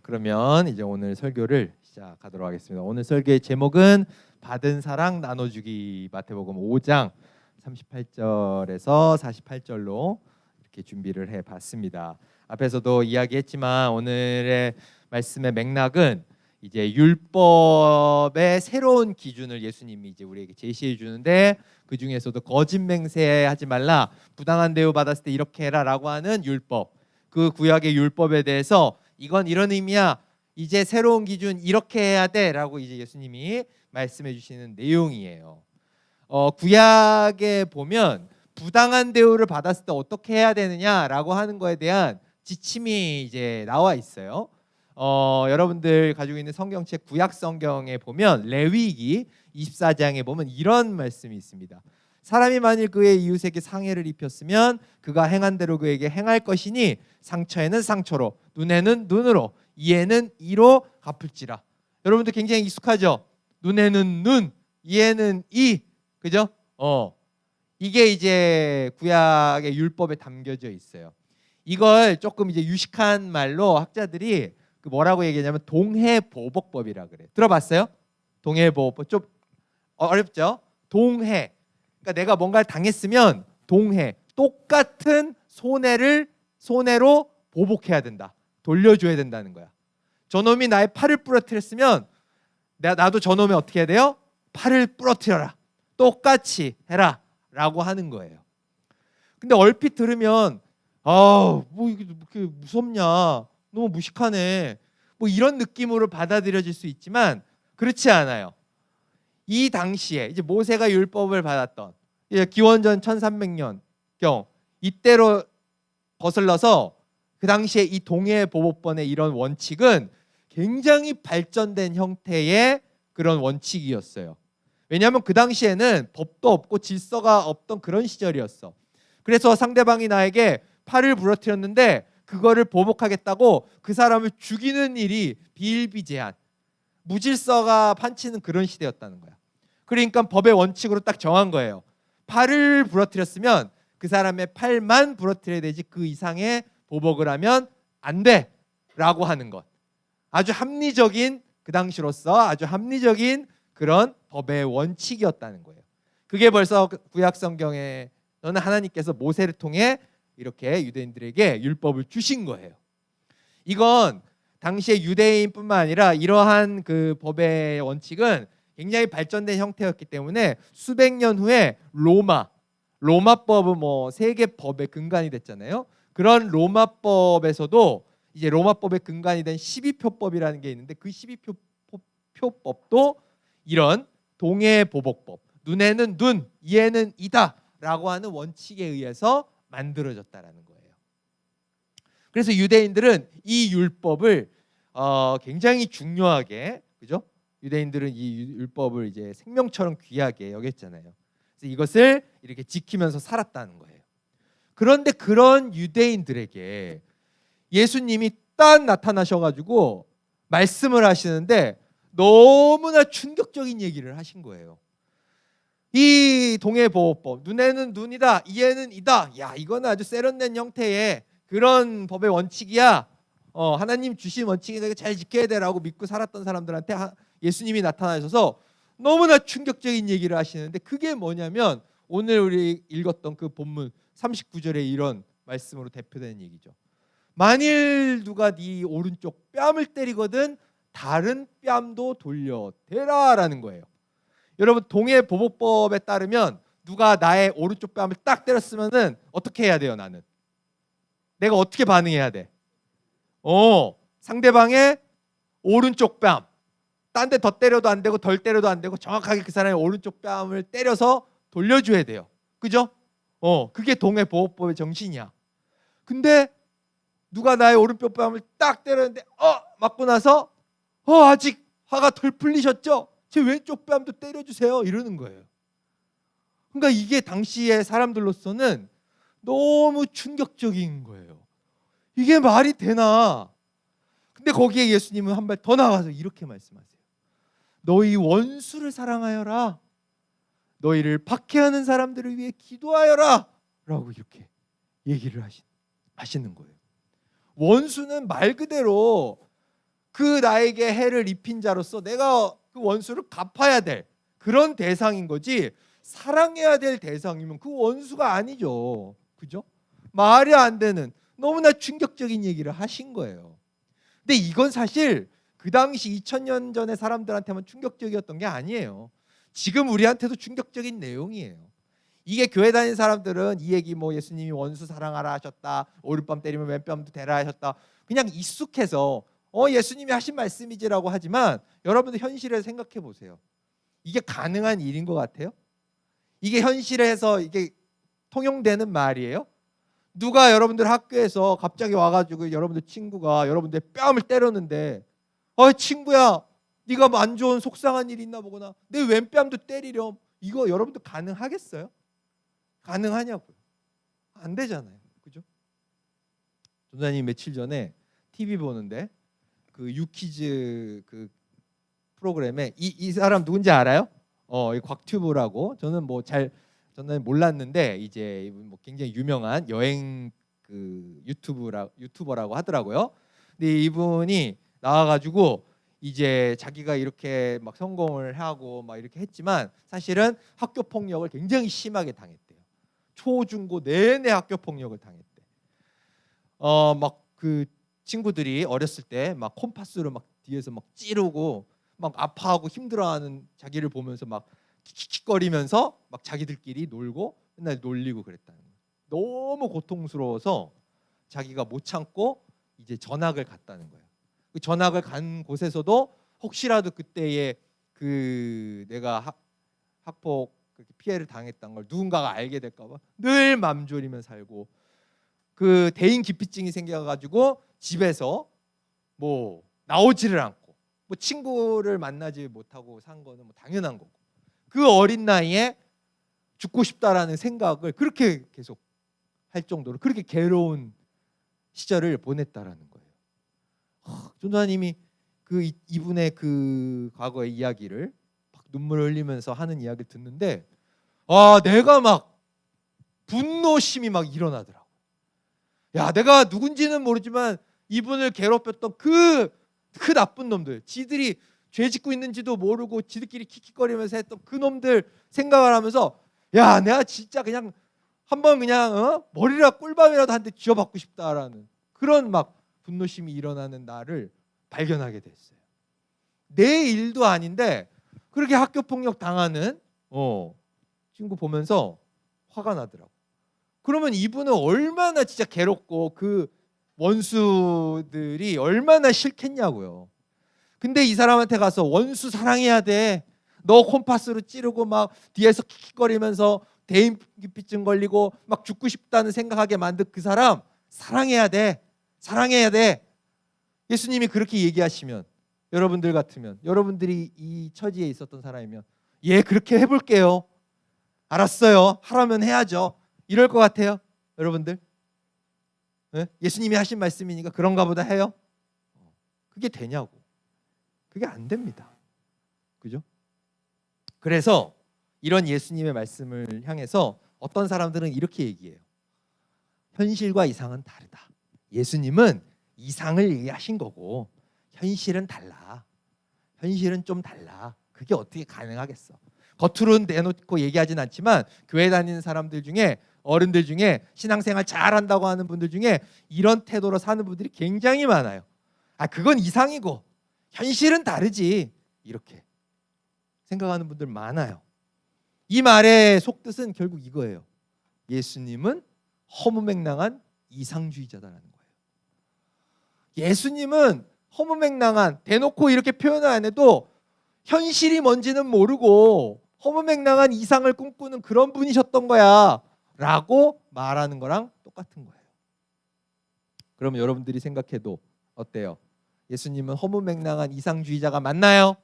그러면 이제 오늘 설교를 시작하도록 하겠습니다. 오늘 설교의 제목은 받은 사랑 나눠주기, 마태복음 5장 38절에서 48절로 이렇게 준비를 해봤습니다. 앞에서도 이야기했지만 오늘의 말씀의 맥락은 이제 율법의 새로운 기준을 예수님이 이제 우리에게 제시해 주는데, 그 중에서도 거짓 맹세하지 말라, 부당한 대우 받았을 때 이렇게 해라라고 하는 율법, 그 구약의 율법에 대해서 이건 이런 의미야, 이제 새로운 기준 이렇게 해야 돼라고 이제 예수님이 말씀해 주시는 내용이에요. 구약에 보면 부당한 대우를 받았을 때 어떻게 해야 되느냐라고 하는 거에 대한 지침이 이제 나와 있어요. 여러분들 가지고 있는 성경책 구약 성경에 보면 레위기 24장에 보면 이런 말씀이 있습니다. 사람이 만일 그의 이웃에게 상해를 입혔으면 그가 행한 대로 그에게 행할 것이니 상처에는 상처로, 눈에는 눈으로, 이에는 이로 갚을지라. 여러분들 굉장히 익숙하죠? 눈에는 눈, 이에는 이, 그죠? 이게 이제 구약의 율법에 담겨져 있어요. 이걸 조금 이제 유식한 말로 학자들이 그 뭐라고 얘기하냐면 동해보복법이라 그래요. 들어봤어요? 동해보복법. 좀 어렵죠? 동해. 그러니까 내가 뭔가를 당했으면 동해, 똑같은 손해로 보복해야 된다, 돌려줘야 된다는 거야. 저놈이 나의 팔을 부러뜨렸으면 나도 저놈이 어떻게 해야 돼요? 팔을 부러뜨려라, 똑같이 해라 라고 하는 거예요. 근데 얼핏 들으면 뭐 이게 그렇게 무섭냐, 너무 무식하네, 뭐 이런 느낌으로 받아들여질 수 있지만 그렇지 않아요. 이 당시에 이제 모세가 율법을 받았던 기원전 1300년경 이때로 거슬러서 그 당시에 이 동해보복법의 이런 원칙은 굉장히 발전된 형태의 그런 원칙이었어요. 왜냐하면 그 당시에는 법도 없고 질서가 없던 그런 시절이었어. 그래서 상대방이 나에게 팔을 부러뜨렸는데 그거를 보복하겠다고 그 사람을 죽이는 일이 비일비재한, 무질서가 판치는 그런 시대였다는 거야. 그러니까 법의 원칙으로 딱 정한 거예요. 팔을 부러뜨렸으면 그 사람의 팔만 부러뜨려야 되지 그 이상의 보복을 하면 안 돼라고 하는 것. 아주 합리적인, 그 당시로서 아주 합리적인 그런 법의 원칙이었다는 거예요. 그게 벌써 구약 성경에는 하나님께서 모세를 통해 이렇게 유대인들에게 율법을 주신 거예요. 이건 당시에 유대인뿐만 아니라 이러한 그 법의 원칙은 굉장히 발전된 형태였기 때문에 수백 년 후에 로마법은 뭐 세계 법의 근간이 됐잖아요. 그런 로마법에서도 이제 로마법의 근간이 된 12표법이라는 게 있는데 그 12표법도 이런 동해보복법, 눈에는 눈, 이에는 이다라고 하는 원칙에 의해서 만들어졌다라는 거예요. 그래서 유대인들은 이 율법을 굉장히 중요하게, 그죠? 유대인들은 이 율법을 이제 생명처럼 귀하게 여겼잖아요. 그래서 이것을 이렇게 지키면서 살았다는 거예요. 그런데 그런 유대인들에게 예수님이 딱 나타나셔가지고 말씀을 하시는데 너무나 충격적인 얘기를 하신 거예요. 이 동해보호법, 눈에는 눈이다, 이에는 이다. 야, 이거는 아주 세련된 형태의 그런 법의 원칙이야. 하나님 주신 원칙이니까 잘 지켜야 돼라고 믿고 살았던 사람들한테 예수님이 나타나셔서 너무나 충격적인 얘기를 하시는데, 그게 뭐냐면 오늘 우리 읽었던 그 본문 39절에 이런 말씀으로 대표되는 얘기죠. 만일 누가 네 오른쪽 뺨을 때리거든 다른 뺨도 돌려대라라는 거예요. 여러분, 동해보복법에 따르면 누가 나의 오른쪽 뺨을 딱 때렸으면은 어떻게 해야 돼요? 내가 어떻게 반응해야 돼? 상대방의 오른쪽 뺨, 딴 데 더 때려도 안 되고 덜 때려도 안 되고 정확하게 그 사람의 오른쪽 뺨을 때려서 돌려줘야 돼요. 그죠? 그게 동해보복법의 정신이야. 근데 누가 나의 오른쪽 뺨을 딱 때렸는데 맞고 나서 아직 화가 덜 풀리셨죠? 제 왼쪽 뺨도 때려주세요 이러는 거예요. 그러니까 이게 당시의 사람들로서는 너무 충격적인 거예요. 이게 말이 되나? 근데 거기에 예수님은 한 발 더 나가서 이렇게 말씀하세요. 너희 원수를 사랑하여라, 너희를 박해하는 사람들을 위해 기도하여라 라고 이렇게 얘기를 하시는 거예요. 원수는 말 그대로 그 나에게 해를 입힌 자로서 내가 그 원수를 갚아야 될 그런 대상인 거지, 사랑해야 될 대상이면 그 원수가 아니죠. 그죠? 말이 안 되는 너무나 충격적인 얘기를 하신 거예요. 근데 이건 사실 그 당시 2000년 전의 사람들한테만 충격적이었던 게 아니에요. 지금 우리한테도 충격적인 내용이에요. 이게 교회 다니는 사람들은 이 얘기 뭐 예수님이 원수 사랑하라 하셨다, 오른뺨 때리면 왼뺨도 대라 하셨다, 그냥 익숙해서 예수님이 하신 말씀이지라고 하지만, 여러분들 현실에서 생각해 보세요. 이게 가능한 일인 것 같아요? 이게 현실에서 이게 통용되는 말이에요? 누가 여러분들 학교에서 갑자기 와가지고 여러분들 친구가 여러분들 뺨을 때렸는데, 친구야 네가 뭐 안 좋은 속상한 일 있나 보구나, 내 왼뺨도 때리렴, 이거 여러분들 가능하겠어요? 가능하냐고요? 안 되잖아요. 그죠? 전사님 며칠 전에 TV 보는데 그 유키즈 그 프로그램에 이 사람 누군지 알아요? 이 곽튜브라고, 저는 저는 몰랐는데 이제 뭐 굉장히 유명한 여행 그 유튜버라고 하더라고요. 근데 이분이 나와가지고 이제 자기가 이렇게 막 성공을 하고 막 이렇게 했지만 사실은 학교 폭력을 굉장히 심하게 당했대요. 초중고 내내 학교 폭력을 당했대. 막 그 친구들이 어렸을 때 막 콤파스로 막 뒤에서 막 찌르고 막 아파하고 힘들어하는 자기를 보면서 막 킥킥거리면서 막 자기들끼리 놀고 맨날 놀리고 그랬다는 거예요. 너무 고통스러워서 자기가 못 참고 이제 전학을 갔다는 거예요. 그 전학을 간 곳에서도 혹시라도 그때의 그 내가 학폭 그렇게 피해를 당했던 걸 누군가가 알게 될까 봐 늘 맘졸이며 살고, 그 대인 기피증이 생겨가지고 집에서 뭐 나오지를 않고 뭐 친구를 만나지 못하고 산 거는 뭐 당연한 거고, 그 어린 나이에 죽고 싶다라는 생각을 그렇게 계속 할 정도로 그렇게 괴로운 시절을 보냈다라는 거예요. 전도사님이 그 이분의 그 과거의 이야기를 막 눈물을 흘리면서 하는 이야기를 듣는데 내가 막 분노심이 막 일어나더라고. 야, 내가 누군지는 모르지만 이분을 괴롭혔던 그 나쁜 놈들, 지들이 죄 짓고 있는지도 모르고 지들끼리 킥킥거리면서 했던 그 놈들 생각을 하면서, 야, 내가 진짜 그냥 한번 그냥 머리라 꿀밤이라도 한 대 쥐어받고 싶다라는 그런 막 분노심이 일어나는 나를 발견하게 됐어요. 내 일도 아닌데 그렇게 학교 폭력 당하는 친구 보면서 화가 나더라고. 그러면 이분은 얼마나 진짜 괴롭고 그 원수들이 얼마나 싫겠냐고요. 근데 이 사람한테 가서 원수 사랑해야 돼, 너 콤파스로 찌르고 막 뒤에서 킥킥거리면서 대인기피증 걸리고 막 죽고 싶다는 생각하게 만든 그 사람 사랑해야 돼, 사랑해야 돼. 예수님이 그렇게 얘기하시면, 여러분들 같으면, 여러분들이 이 처지에 있었던 사람이면 그렇게 해볼게요, 알았어요, 하라면 해야죠, 이럴 것 같아요? 여러분들? 네? 예수님이 하신 말씀이니까 그런가 보다 해요? 그게 되냐고. 그게 안 됩니다. 그죠? 그래서 이런 예수님의 말씀을 향해서 어떤 사람들은 이렇게 얘기해요. 현실과 이상은 다르다. 예수님은 이상을 얘기하신 거고 현실은 달라. 현실은 좀 달라. 그게 어떻게 가능하겠어? 겉으로는 내놓고 얘기하진 않지만 교회 다니는 사람들 중에, 어른들 중에, 신앙생활 잘한다고 하는 분들 중에 이런 태도로 사는 분들이 굉장히 많아요. 그건 이상이고 현실은 다르지, 이렇게 생각하는 분들 많아요. 이 말의 속뜻은 결국 이거예요. 예수님은 허무맹랑한 이상주의자다라는 거예요. 예수님은 허무맹랑한, 대놓고 이렇게 표현을 안 해도 현실이 뭔지는 모르고 허무맹랑한 이상을 꿈꾸는 그런 분이셨던 거야 라고 말하는 거랑 똑같은 거예요. 그럼 여러분들이 생각해도 어때요? 예수님은 허무맹랑한 이상주의자가 맞나요?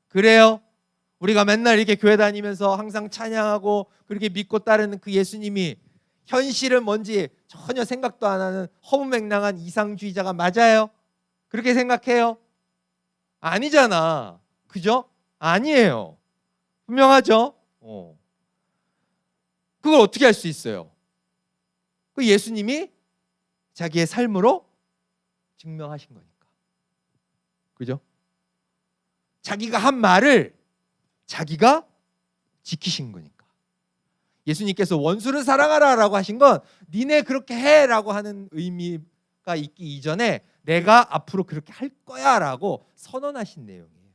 그래요? 우리가 맨날 이렇게 교회 다니면서 항상 찬양하고 그렇게 믿고 따르는 그 예수님이 현실은 뭔지 전혀 생각도 안 하는 허무맹랑한 이상주의자가 맞아요? 그렇게 생각해요? 아니잖아. 그죠? 아니에요. 분명하죠? 그걸 어떻게 할 수 있어요? 그 예수님이 자기의 삶으로 증명하신 거니까. 그죠? 자기가 한 말을 자기가 지키신 거니까. 예수님께서 원수를 사랑하라라고 하신 건 니네 그렇게 해라고 하는 의미가 있기 이전에 내가 앞으로 그렇게 할 거야라고 선언하신 내용이에요.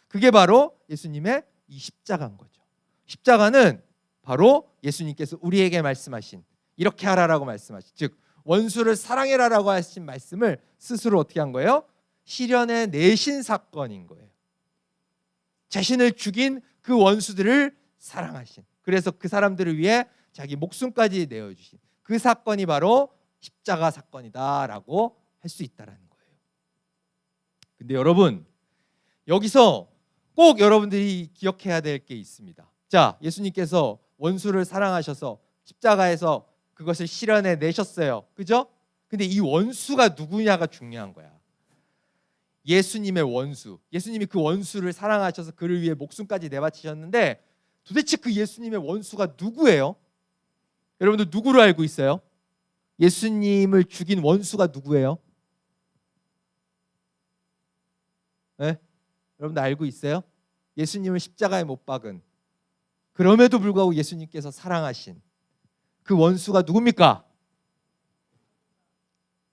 그게 바로 예수님의 이 십자가인 거죠. 십자가는 바로 예수님께서 우리에게 말씀하신 이렇게 하라라고 말씀하신, 즉 원수를 사랑해라라고 하신 말씀을 스스로 어떻게 한 거예요? 실현해 내신 사건인 거예요. 자신을 죽인 그 원수들을 사랑하신, 그래서 그 사람들을 위해 자기 목숨까지 내어주신 그 사건이 바로 십자가 사건이다라고 할 수 있다라는 거예요. 근데 여러분, 여기서 꼭 여러분들이 기억해야 될 게 있습니다. 자, 예수님께서 원수를 사랑하셔서 십자가에서 그것을 실현해 내셨어요. 그죠? 근데 이 원수가 누구냐가 중요한 거야. 예수님의 원수. 예수님이 그 원수를 사랑하셔서 그를 위해 목숨까지 내바치셨는데 도대체 그 예수님의 원수가 누구예요? 여러분들 누구로 알고 있어요? 예수님을 죽인 원수가 누구예요? 네? 여러분들 알고 있어요? 예수님을 십자가에 못 박은, 그럼에도 불구하고 예수님께서 사랑하신 그 원수가 누굽니까?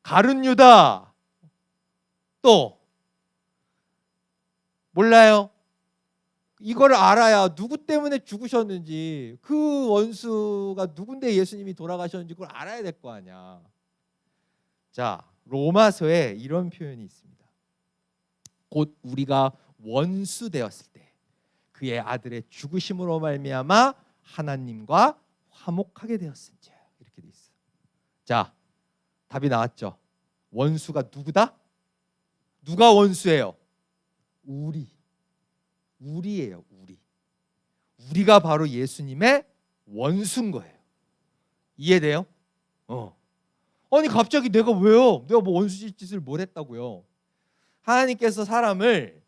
가룟 유다. 또 몰라요? 이걸 알아야 누구 때문에 죽으셨는지, 그 원수가 누군데 예수님이 돌아가셨는지 그걸 알아야 될 거 아니야. 자, 로마서에 이런 표현이 있습니다. 곧 우리가 원수 되었을 때 그의 아들의 죽으심으로 말미암아 하나님과 화목하게 되었은지, 이렇게 돼 있어. 자, 답이 나왔죠. 원수가 누구다? 누가 원수예요? 우리예요. 우리가 바로 예수님의 원수인 거예요. 이해돼요? 아니 갑자기 내가 왜요? 내가 뭐 원수 짓을 뭘 했다고요? 하나님께서 사람을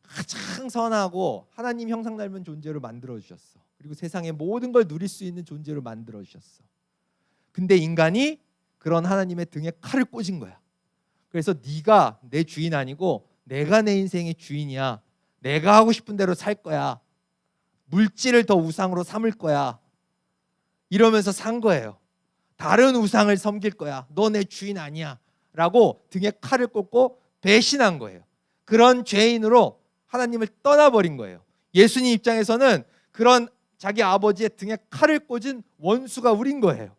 가장 선하고 하나님 형상 닮은 존재로 만들어 주셨어. 그리고 세상의 모든 걸 누릴 수 있는 존재로 만들어 주셨어. 근데 인간이 그런 하나님의 등에 칼을 꽂은 거야. 그래서 네가 내 주인 아니고 내가 내 인생의 주인이야. 내가 하고 싶은 대로 살 거야. 물질을 더 우상으로 삼을 거야. 이러면서 산 거예요. 다른 우상을 섬길 거야. 너 내 주인 아니야. 라고 등에 칼을 꽂고 배신한 거예요. 그런 죄인으로 하나님을 떠나버린 거예요. 예수님 입장에서는 그런 자기 아버지의 등에 칼을 꽂은 원수가 우린 거예요.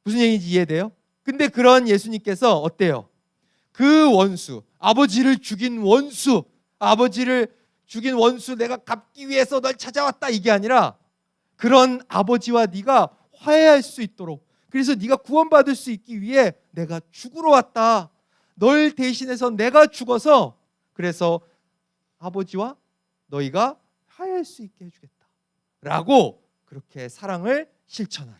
무슨 얘기인지 이해돼요? 근데 그런 예수님께서 어때요? 그 원수, 아버지를 죽인 원수, 아버지를 죽인 원수 내가 갚기 위해서 널 찾아왔다, 이게 아니라 그런 아버지와 네가 화해할 수 있도록, 그래서 네가 구원받을 수 있기 위해 내가 죽으러 왔다. 널 대신해서 내가 죽어서 그래서 아버지와 너희가 화해할 수 있게 해주겠다 라고, 그렇게 사랑을 실천하러,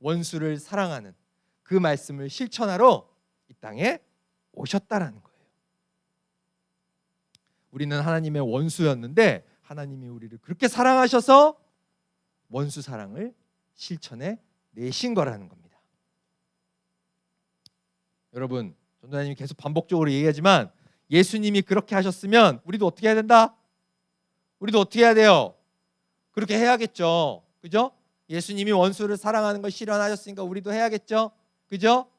원수를 사랑하는 그 말씀을 실천하러 이 땅에 오셨다라는 거예요. 우리는 하나님의 원수였는데 하나님이 우리를 그렇게 사랑하셔서 원수 사랑을 실천해 내신 거라는 겁니다. 여러분, 전도사님이 계속 반복적으로 얘기하지만 예수님이 그렇게 하셨으면 우리도 어떻게 해야 된다? 우리도 어떻게 해야 돼요? 그렇게 해야겠죠. 그죠? 예수님이 원수를 사랑하는 걸 실현하셨으니까 우리도 해야겠죠. 그죠?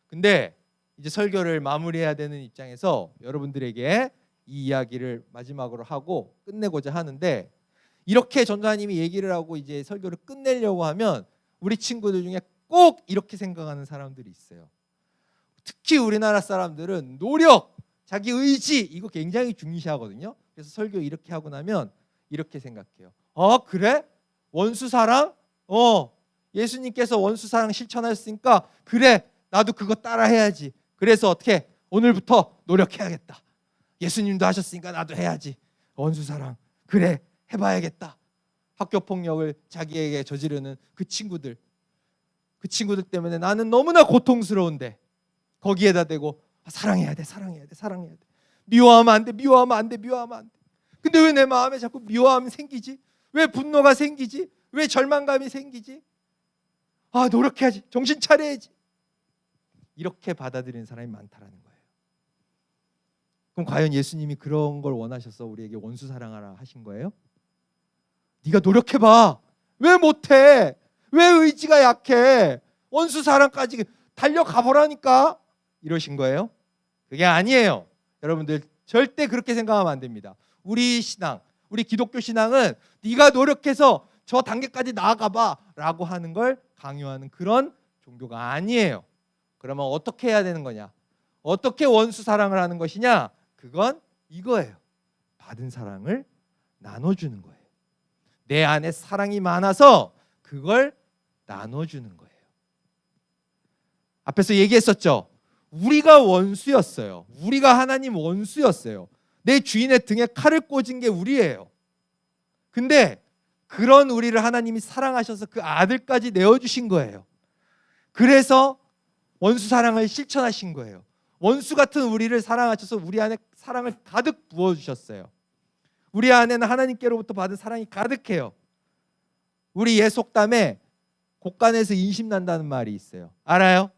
근데 이제 설교를 마무리해야 되는 입장에서 여러분들에게 이 이야기를 마지막으로 하고 끝내고자 하는데, 이렇게 전도사님이 얘기를 하고 이제 설교를 끝내려고 하면 우리 친구들 중에 꼭 이렇게 생각하는 사람들이 있어요. 특히 우리나라 사람들은 노력, 자기 의지, 이거 굉장히 중시하거든요. 그래서 설교 이렇게 하고 나면 이렇게 생각해요. 그래? 원수 사랑? 예수님께서 원수 사랑 실천하셨으니까 그래, 나도 그거 따라 해야지. 그래서 어떻게? 오늘부터 노력해야겠다. 예수님도 하셨으니까 나도 해야지. 원수 사랑, 그래, 해봐야겠다. 학교 폭력을 자기에게 저지르는 그 친구들 때문에 나는 너무나 고통스러운데 거기에다 대고 사랑해야 돼. 미워하면 안 돼. 근데 왜 내 마음에 자꾸 미워함이 생기지? 왜 분노가 생기지? 왜 절망감이 생기지? 노력해야지. 정신 차려야지. 이렇게 받아들이는 사람이 많다라는 거예요. 그럼 과연 예수님이 그런 걸 원하셔서 우리에게 원수 사랑하라 하신 거예요? 네가 노력해봐. 왜 못해? 왜 의지가 약해? 원수 사랑까지 달려가 보라니까 이러신 거예요? 그게 아니에요. 여러분들 절대 그렇게 생각하면 안 됩니다. 우리 신앙, 우리 기독교 신앙은 네가 노력해서 저 단계까지 나아가봐 라고 하는 걸 강요하는 그런 종교가 아니에요. 그러면 어떻게 해야 되는 거냐? 어떻게 원수 사랑을 하는 것이냐? 그건 이거예요. 받은 사랑을 나눠주는 거예요. 내 안에 사랑이 많아서 그걸 나눠주는 거예요. 앞에서 얘기했었죠. 우리가 원수였어요. 우리가 하나님 원수였어요. 내 주인의 등에 칼을 꽂은 게 우리예요. 근데 그런 우리를 하나님이 사랑하셔서 그 아들까지 내어주신 거예요. 그래서 원수 사랑을 실천하신 거예요. 원수 같은 우리를 사랑하셔서 우리 안에 사랑을 가득 부어주셨어요. 우리 안에는 하나님께로부터 받은 사랑이 가득해요. 우리 옛 속담에 곳간에서 인심난다는 말이 있어요. 알아요?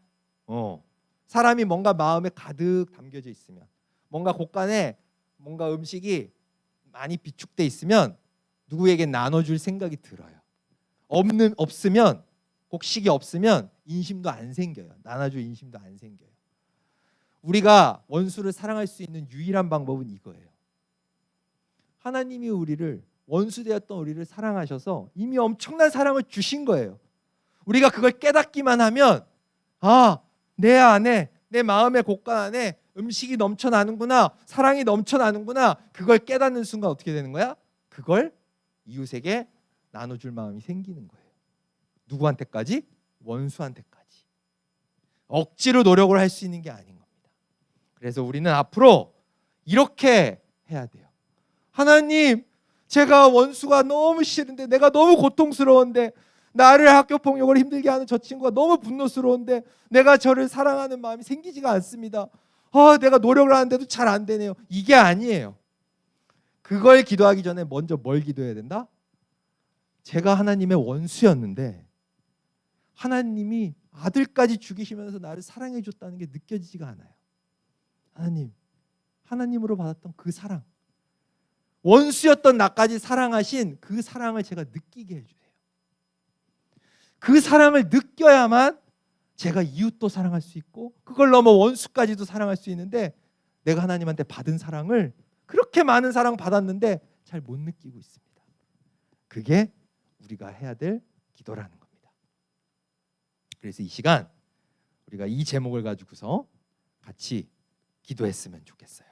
사람이 뭔가 마음에 가득 담겨져 있으면, 뭔가 곳간에 뭔가 음식이 많이 비축돼 있으면 누구에게 나눠줄 생각이 들어요. 없으면, 곡식이 없으면 인심도 안 생겨요. 나눠줄 인심도 안 생겨요. 우리가 원수를 사랑할 수 있는 유일한 방법은 이거예요. 하나님이 우리를, 원수되었던 우리를 사랑하셔서 이미 엄청난 사랑을 주신 거예요. 우리가 그걸 깨닫기만 하면 내 안에, 내 마음의 곳간 안에 음식이 넘쳐나는구나, 사랑이 넘쳐나는구나, 그걸 깨닫는 순간 어떻게 되는 거야? 그걸 이웃에게 나눠줄 마음이 생기는 거예요. 누구한테까지? 원수한테까지. 억지로 노력을 할 수 있는 게 아닌 겁니다. 그래서 우리는 앞으로 이렇게 해야 돼요. 하나님, 제가 원수가 너무 싫은데, 내가 너무 고통스러운데, 나를 학교 폭력을 힘들게 하는 저 친구가 너무 분노스러운데 내가 저를 사랑하는 마음이 생기지가 않습니다. 내가 노력을 하는데도 잘 안 되네요. 이게 아니에요. 그걸 기도하기 전에 먼저 뭘 기도해야 된다? 제가 하나님의 원수였는데 하나님이 아들까지 죽이시면서 나를 사랑해 줬다는 게 느껴지지가 않아요. 하나님, 하나님으로 받았던 그 사랑, 원수였던 나까지 사랑하신 그 사랑을 제가 느끼게 해주세요. 그 사랑을 느껴야만 제가 이웃도 사랑할 수 있고, 그걸 넘어 원수까지도 사랑할 수 있는데, 내가 하나님한테 받은 사랑을, 그렇게 많은 사랑 받았는데 잘 못 느끼고 있습니다. 그게 우리가 해야 될 기도라는 겁니다. 그래서 이 시간 우리가 이 제목을 가지고서 같이 기도했으면 좋겠어요.